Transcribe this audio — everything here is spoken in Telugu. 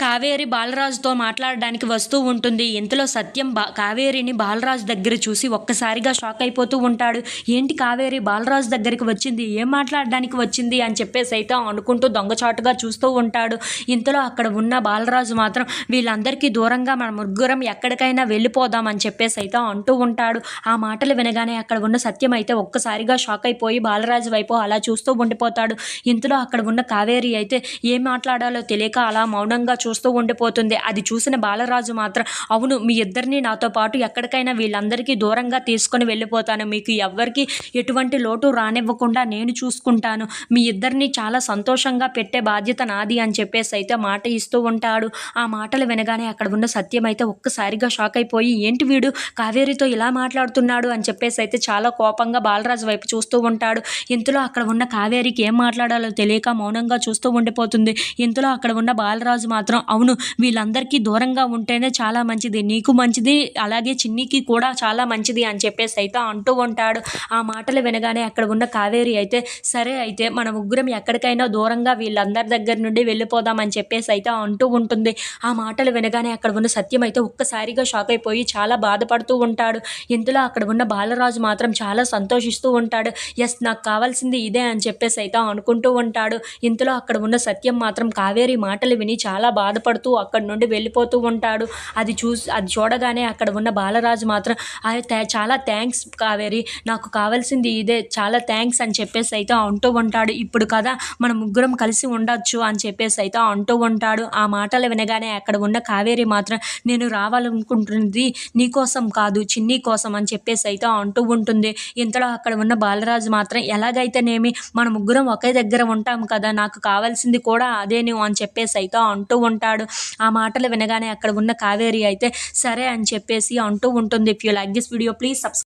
కావేరి బాలరాజుతో మాట్లాడడానికి వస్తూ ఉంటుంది. ఇంతలో సత్యం కావేరిని బాలరాజు దగ్గర చూసి ఒక్కసారిగా షాక్ అయిపోతూ ఉంటాడు. ఏంటి కావేరి బాలరాజు దగ్గరికి వచ్చింది, ఏం మాట్లాడడానికి వచ్చింది అని చెప్పేసి అయితే అనుకుంటూ దొంగచాటుగా చూస్తూ ఉంటాడు. ఇంతలో అక్కడ ఉన్న బాలరాజు మాత్రం వీళ్ళందరికీ దూరంగా మన ముగ్గురం ఎక్కడికైనా వెళ్ళిపోదామని చెప్పేసి అయితే అంటూ ఉంటాడు. ఆ మాటలు వినగానే అక్కడ ఉన్న సత్యం అయితే ఒక్కసారిగా షాక్ అయిపోయి బాలరాజు వైపు అలా చూస్తూ ఉండిపోతాడు. ఇంతలో అక్కడ ఉన్న కావేరి అయితే ఏం మాట్లాడాలో తెలియక అలా మౌనంగా చూస్తూ ఉండిపోతుంది. అది చూసిన బాలరాజు మాత్రం, అవును, మీ ఇద్దరిని నాతో పాటు ఎక్కడికైనా వీళ్ళందరికీ దూరంగా తీసుకొని వెళ్ళిపోతాను, మీకు ఎవ్వరికి ఎటువంటి లోటు రానివ్వకుండా నేను చూసుకుంటాను, మీ ఇద్దరిని చాలా సంతోషంగా పెట్టే బాధ్యత నాది అని చెప్పేసి అయితే మాట ఇస్తూ ఉంటాడు. ఆ మాటలు వినగానే అక్కడ ఉన్న సత్యం అయితే ఒక్కసారిగా షాక్ అయిపోయి, ఏంటి వీడు కావేరితో ఇలా మాట్లాడుతున్నాడు అని చెప్పేసి అయితే చాలా కోపంగా బాలరాజు వైపు చూస్తూ ఉంటాడు. ఇంతలో అక్కడ ఉన్న కావేరికి ఏం మాట్లాడాలో తెలియక మౌనంగా చూస్తూ ఉండిపోతుంది. ఇంతలో అక్కడ ఉన్న బాలరాజు మాత్రం, అవును, వీళ్ళందరికీ దూరంగా ఉంటేనే చాలా మంచిది, నీకు మంచిది, అలాగే చిన్నికి కూడా చాలా మంచిది అని చెప్పేసి అయితే అంటూ ఉంటాడు. ఆ మాటలు వినగానే అక్కడ ఉన్న కావేరి అయితే, సరే అయితే మన ముగ్గురం ఎక్కడికైనా దూరంగా వీళ్ళందరి దగ్గర నుండి వెళ్ళిపోదామని చెప్పేసి అయితే అంటూ ఉంటుంది. ఆ మాటలు వినగానే అక్కడ ఉన్న సత్యం అయితే ఒక్కసారిగా షాక్ అయిపోయి చాలా బాధపడుతూ ఉంటాడు. ఇంతలో అక్కడ ఉన్న బాలరాజు మాత్రం చాలా సంతోషిస్తూ ఉంటాడు. ఎస్, నాకు కావాల్సింది ఇదే అని చెప్పేసి అయితే అనుకుంటూ ఉంటాడు. ఇంతలో అక్కడ ఉన్న సత్యం మాత్రం కావేరి మాటలు విని చాలా బాధపడుతూ అక్కడి నుండి వెళ్ళిపోతూ ఉంటాడు. అది చూడగానే అక్కడ ఉన్న బాలరాజు మాత్రం, చాలా థ్యాంక్స్ కావేరి, నాకు కావాల్సింది ఇదే, చాలా థ్యాంక్స్ అని చెప్పేసి అయితే అంటూ ఉంటాడు. ఇప్పుడు కదా మనం ముగ్గురం కలిసి ఉండొచ్చు అని చెప్పేసి అయితే అంటూ ఉంటాడు. ఆ మాటలు వినగానే అక్కడ ఉన్న కావేరి మాత్రం, నేను రావాలనుకుంటున్నది నీకోసం కాదు, చిన్ని కోసం అని చెప్పేసి అయితే అంటూ ఉంటుంది. ఇంతలో అక్కడ ఉన్న బాలరాజు మాత్రం, ఎలాగైతేనేమి మన ముగ్గురం ఒకే దగ్గర ఉంటాము కదా, నాకు కావాల్సింది కూడా అదేను అని చెప్పేసి అయితే అంటూ ఉంటాడు. ఆ మాటలు వినగానే అక్కడ ఉన్న కావేరి అయితే సరే అని చెప్పేసి అంటూ ఉంటుంది. If you like this video please subscribe.